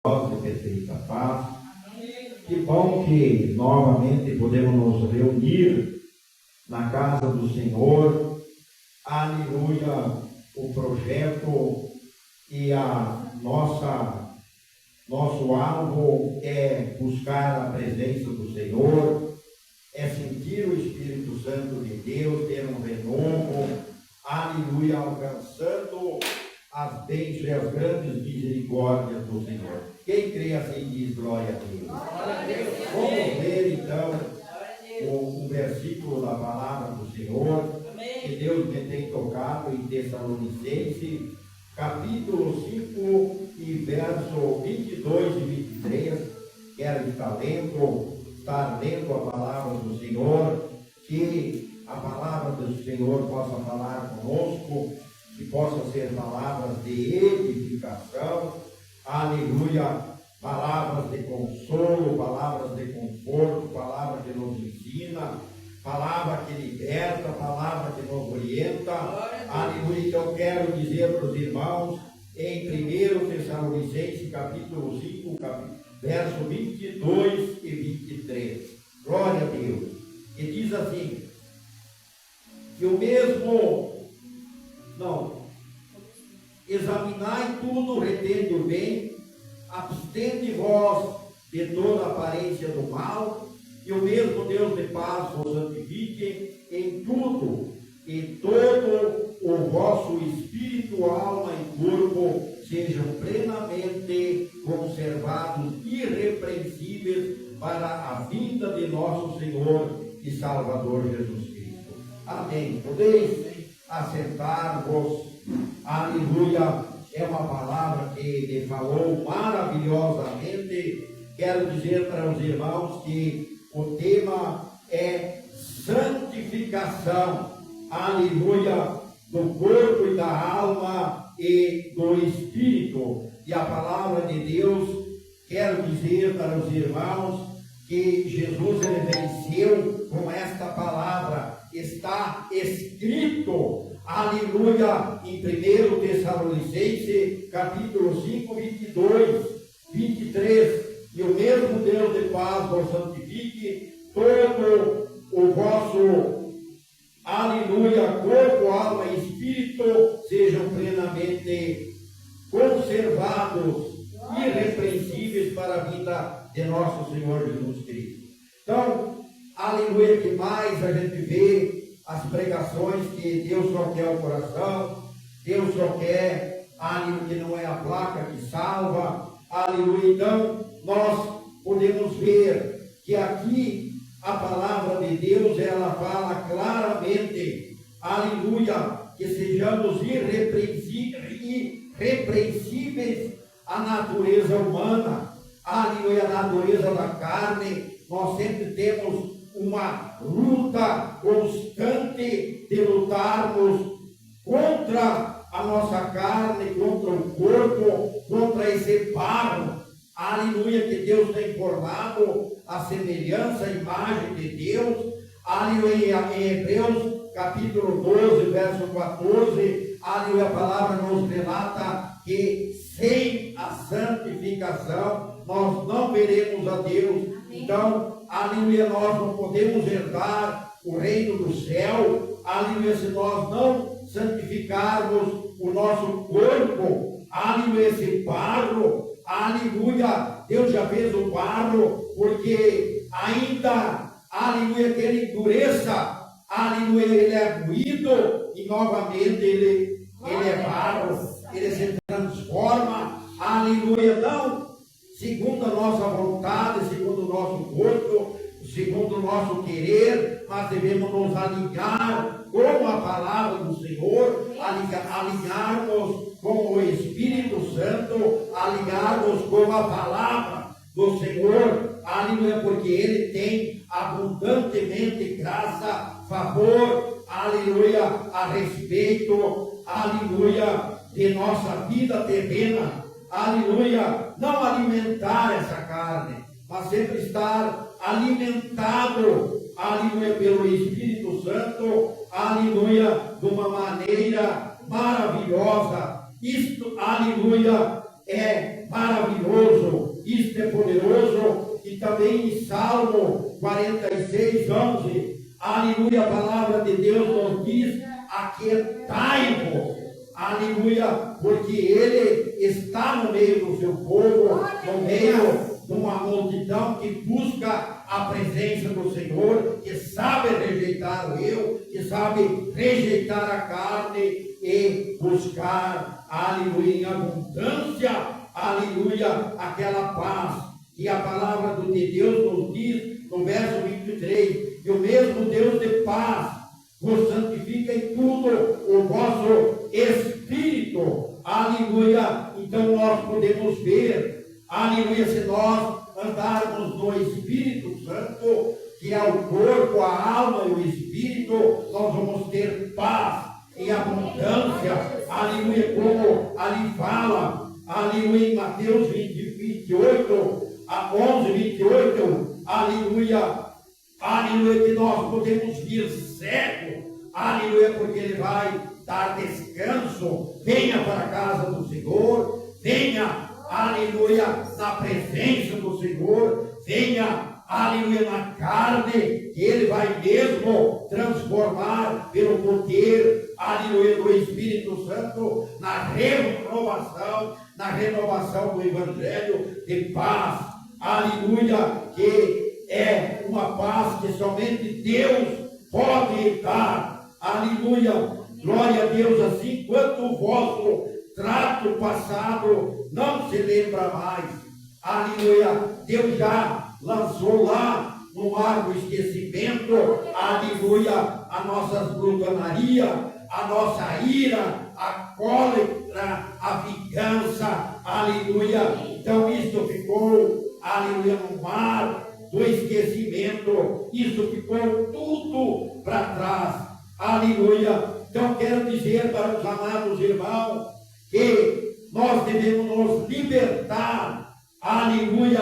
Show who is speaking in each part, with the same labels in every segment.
Speaker 1: de perfeita paz. Que bom que novamente podemos nos reunir na casa do Senhor. Aleluia! O projeto e nosso alvo é buscar a presença do Senhor, é sentir o Espírito Santo de Deus, ter um renovo, aleluia, alcançando as bênçãos e as grandes misericórdias do Senhor. Quem crê assim diz glória a Deus. Glória a Deus. Vamos ver então o versículo da palavra do Senhor, que Deus me tem tocado em Tessalonicenses, capítulo 5 e verso 22 e 23. Quero estar lendo a palavra do Senhor, que a palavra do Senhor possa falar conosco, que possa ser palavras de edificação, aleluia, palavras de consolo, palavras de conforto, palavra que nos ensina, palavra que liberta, palavra que nos orienta, aleluia. Então quero dizer para os irmãos, em 1 Tessalonicenses, capítulo 5, verso 22 e 23, glória a Deus, e diz assim, que o mesmo, examinai tudo, retende o bem, abstende-vos de toda aparência do mal, e o mesmo Deus de paz vos santifique em tudo, e todo o vosso espírito, alma e corpo sejam plenamente conservados, irrepreensíveis para a vinda de nosso Senhor e Salvador Jesus Cristo. Amém. Podeis assentar-vos. Aleluia. É uma palavra que me falou maravilhosamente. Quero dizer para os irmãos que o tema é santificação. Aleluia. Do corpo e da alma e do espírito. E a palavra de Deus, quero dizer para os irmãos que Jesus ele venceu com esta palavra. Está escrito, aleluia, em 1 Tessalonicenses, capítulo 5, 22, 23, e o mesmo Deus de paz vos santifique, todo o vosso, aleluia, corpo, alma e espírito sejam plenamente conservados, irrepreensíveis para a vida de nosso Senhor Jesus Cristo. Então, aleluia, que mais a gente vê as pregações que Deus só quer o coração, Deus só quer, aleluia, que não é a placa que salva, aleluia. Então, nós podemos ver que aqui a palavra de Deus, ela fala claramente, aleluia, que sejamos irrepreensíveis à natureza humana, aleluia, a natureza da carne. Nós sempre temos uma luta constante de lutarmos contra a nossa carne, contra o corpo, contra esse barro, aleluia, que Deus tem formado a semelhança, a imagem de Deus, aleluia. Em Hebreus capítulo 12, verso 14, aleluia, a palavra nos relata que sem a santificação nós não veremos a Deus. Então, aleluia, nós não podemos herdar o reino do céu, aleluia, se nós não santificarmos o nosso corpo, aleluia, esse barro, aleluia, Deus já fez o barro, porque ainda, aleluia, que ele endureça, aleluia, ele é moído e novamente ele é barro, ele se transforma, aleluia, não segundo a nossa vontade, segundo o nosso corpo, segundo o nosso querer, mas devemos nos alinhar com a palavra do Senhor, alinharmos com o Espírito Santo, alinharmos com a palavra do Senhor, aleluia, porque Ele tem abundantemente graça, favor, aleluia, a respeito, aleluia, de nossa vida terrena, aleluia, não alimentar essa carne, mas sempre estar alimentado, aleluia, pelo Espírito Santo, aleluia, de uma maneira maravilhosa. Isto, aleluia, é maravilhoso, também em Salmo 46, 11, aleluia, a palavra de Deus nos diz: aquietai-vos, aleluia, porque Ele está no meio do seu povo, no meio de uma multidão que busca a presença do Senhor, que sabe rejeitar o eu, que sabe rejeitar a carne e buscar, aleluia, em abundância, aleluia, aquela paz. E a palavra de Deus nos diz no verso 23, que o mesmo Deus de paz vos santifica em tudo o vosso espírito, aleluia. Então nós podemos ver, aleluia, se nós andarmos no Espírito Santo, que é o corpo, a alma e o espírito, nós vamos ter paz em abundância, aleluia, como ali fala, aleluia, em Mateus 28, a 11, 28, aleluia, aleluia, que nós podemos vir cego, aleluia, porque Ele vai dar descanso. Venha para a casa do Senhor, venha, aleluia, na presença do Senhor, venha, aleluia, na carne, que Ele vai mesmo transformar pelo poder, aleluia, do Espírito Santo, na renovação do Evangelho de paz, aleluia, que é uma paz que somente Deus pode dar, aleluia, glória a Deus. Assim, quanto o vosso trato passado não se lembra mais, aleluia, Deus já lançou lá no mar do esquecimento, aleluia, a nossa glutonaria, a nossa ira, a cólera, a vingança, aleluia. Então isso ficou, aleluia, no mar do esquecimento, isso ficou tudo para trás, aleluia. Então quero dizer para os amados irmãos que nós devemos nos libertar, aleluia,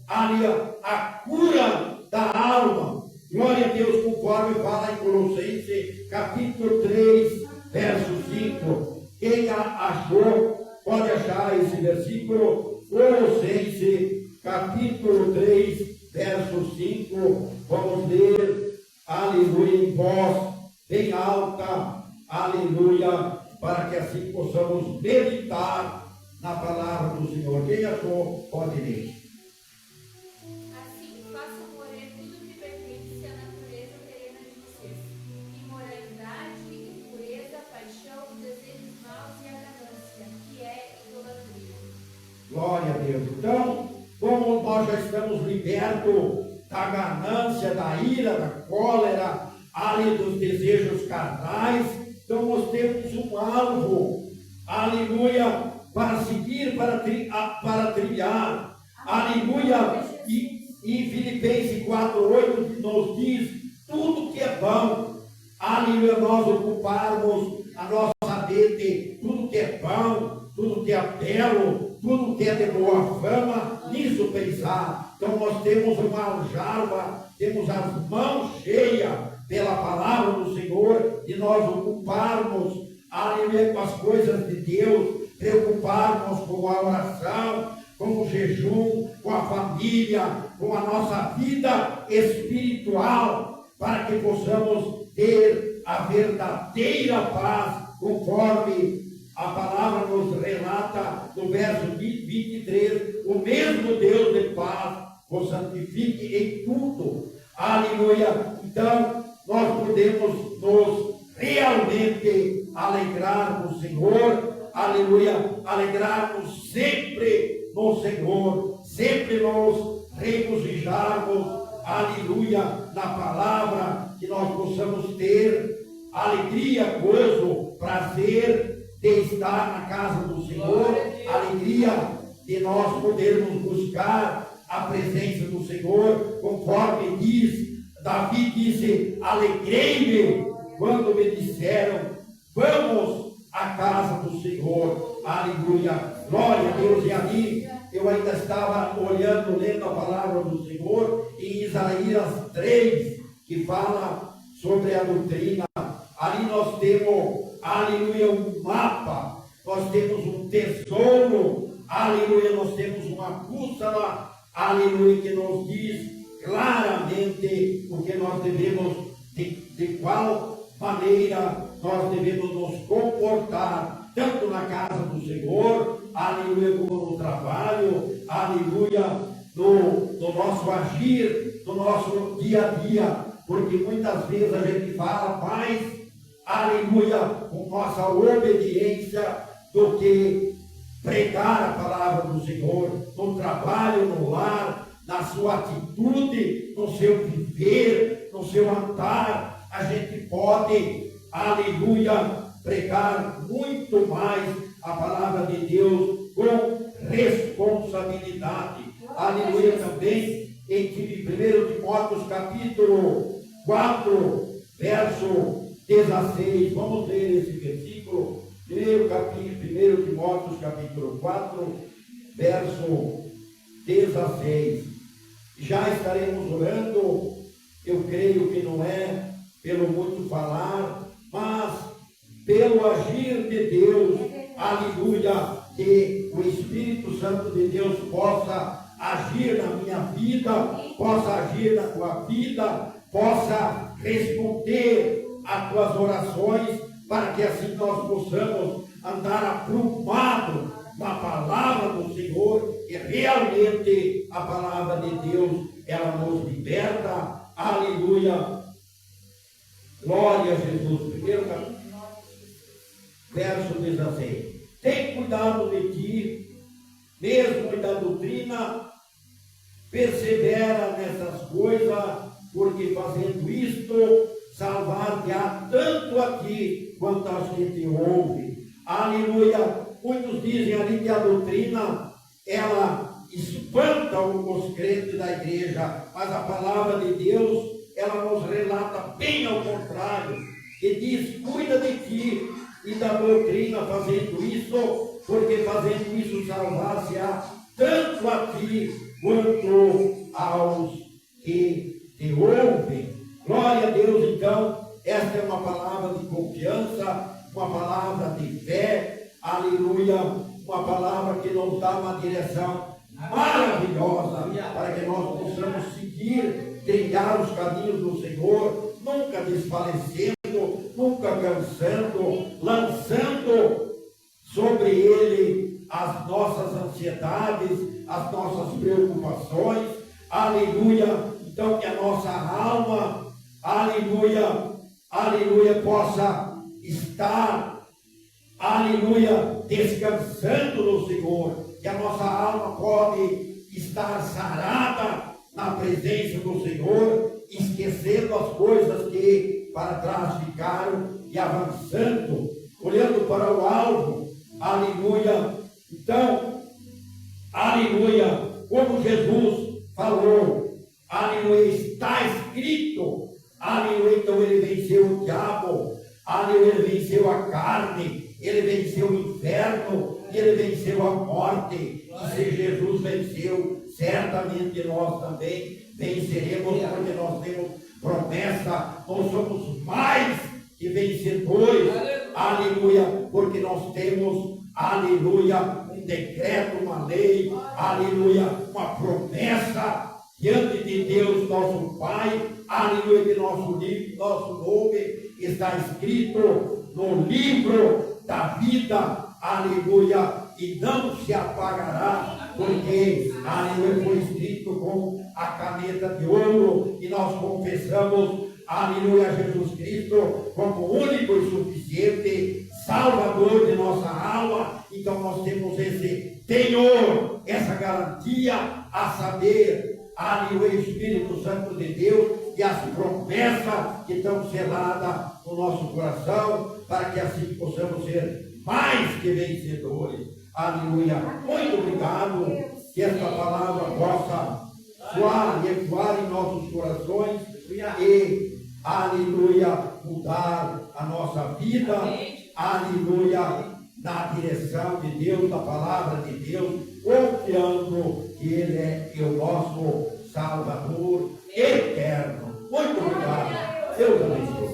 Speaker 1: aleluia, a cura da alma, glória a Deus, conforme fala em Colossenses capítulo 3, verso 5. Quem achou, pode achar esse versículo, Colossenses capítulo 3, verso 5, vamos ler, aleluia, em voz bem alta, aleluia, para que assim possamos meditar na palavra do Senhor. Quem achou, pode ler.
Speaker 2: Assim façam morrer tudo que pertence à natureza terrena de vocês: imoralidade, impureza, paixão, desejos maus e a ganância, que é idolatria.
Speaker 1: Glória a Deus. Então, como nós já estamos libertos da ganância, da ira, da cólera, ali dos desejos carnais, então nós temos um alvo, aleluia, para seguir, para trilhar, aleluia. E em Filipenses 4:8 nos diz: tudo que é bom, aleluia, nós ocuparmos a nossa mente, tudo que é bom, tudo que é belo, tudo que é de boa fama, nisso pensar. Então nós temos uma aljava, temos as mãos cheias pela palavra do Senhor, de nós ocuparmos, aleluia, com as coisas de Deus, preocuparmos com a oração, com o jejum, com a família, com a nossa vida espiritual, para que possamos ter a verdadeira paz, conforme a palavra nos relata no verso 23, o mesmo Deus de paz vos santifique em tudo, aleluia. Então nós podemos nos realmente alegrar no Senhor, aleluia, alegrarmos sempre no Senhor, sempre nos regozijarmos, aleluia, na palavra, que nós possamos ter alegria, gozo, prazer de estar na casa do Senhor, alegria de nós podermos buscar a presença do Senhor, conforme diz, Davi disse: alegrei-me quando me disseram, vamos à casa do Senhor, aleluia, glória a Deus. E ali eu ainda estava olhando, lendo a palavra do Senhor em Isaías 3, que fala sobre a doutrina. Ali nós temos, aleluia, um mapa, nós temos um tesouro, aleluia, nós temos uma bússola aleluia, que nos diz claramente o que nós devemos, de qual maneira nós devemos nos comportar, tanto na casa do Senhor, aleluia, como no trabalho, aleluia, no nosso agir, no nosso dia a dia, porque muitas vezes a gente fala mais, aleluia, com nossa obediência do que pregar a palavra do Senhor, no trabalho, no lar, na sua atitude, no seu viver, no seu andar, a gente pode, aleluia, pregar muito mais a palavra de Deus com responsabilidade. Aleluia, também em 1 Timóteo capítulo 4, verso 16. Vamos ler esse versículo. 1 Timóteo capítulo 4, verso 16. Já estaremos orando, eu creio que não é pelo muito falar, mas pelo agir de Deus, aleluia, que o Espírito Santo de Deus possa agir na minha vida, possa agir na tua vida, possa responder às tuas orações, para que assim nós possamos andar aprumado na palavra do Senhor, e realmente a palavra de Deus, ela nos liberta, aleluia, glória a Jesus. Primeiro capítulo, verso 16. Tem cuidado de ti, mesmo da doutrina, persevera nessas coisas, porque fazendo isto, salvar-te-á tanto a ti quanto aos que te ouvem. Aleluia! Muitos dizem ali que a doutrina, ela espanta os crentes da igreja, mas a palavra de Deus, ela nos relata bem ao contrário, e diz, cuida de ti e da doutrina fazendo isso, porque fazendo isso salvar-se-á tanto a ti quanto aos que te ouvem. Glória a Deus. Então, esta é uma palavra de confiança, uma palavra de fé, aleluia, uma palavra que nos dá uma direção maravilhosa, para que nós possamos seguir, trilhar os caminhos do Senhor, nunca desfalecendo, nunca cansando, lançando sobre Ele as nossas ansiedades, as nossas preocupações, aleluia. Então, que a nossa alma, aleluia, aleluia, possa estar, aleluia, descansando no Senhor, que a nossa alma pode estar sarada na presença do Senhor, esquecendo as coisas que para trás ficaram e avançando, olhando para o alvo, aleluia. Então, aleluia, como Jesus falou, aleluia, está escrito, aleluia. Então ele venceu o diabo, aleluia, ele venceu a carne, ele venceu o inferno, ele venceu a morte. E se Jesus venceu, certamente nós também venceremos, porque nós temos promessa, nós somos mais que vencedores, aleluia, porque nós temos, aleluia, um decreto, uma lei, aleluia, uma promessa diante de Deus, nosso Pai, aleluia, que nosso nome está escrito no livro da vida, aleluia, e não se apagará, porque, aleluia, foi escrito com a caneta de ouro, e nós confessamos, aleluia, Jesus Cristo como único e suficiente Salvador de nossa alma. Então nós temos esse tenor, essa garantia, a saber, aleluia, Espírito Santo de Deus e as promessas que estão seladas no nosso coração, para que assim possamos ser mais que vencedores. Aleluia. Muito obrigado, que esta palavra possa soar e ecoar em nossos corações e, aleluia, mudar a nossa vida, aleluia, na direção de Deus, da palavra de Deus, confiando que Ele é o nosso Salvador eterno. Muito obrigado. Deus abençoe.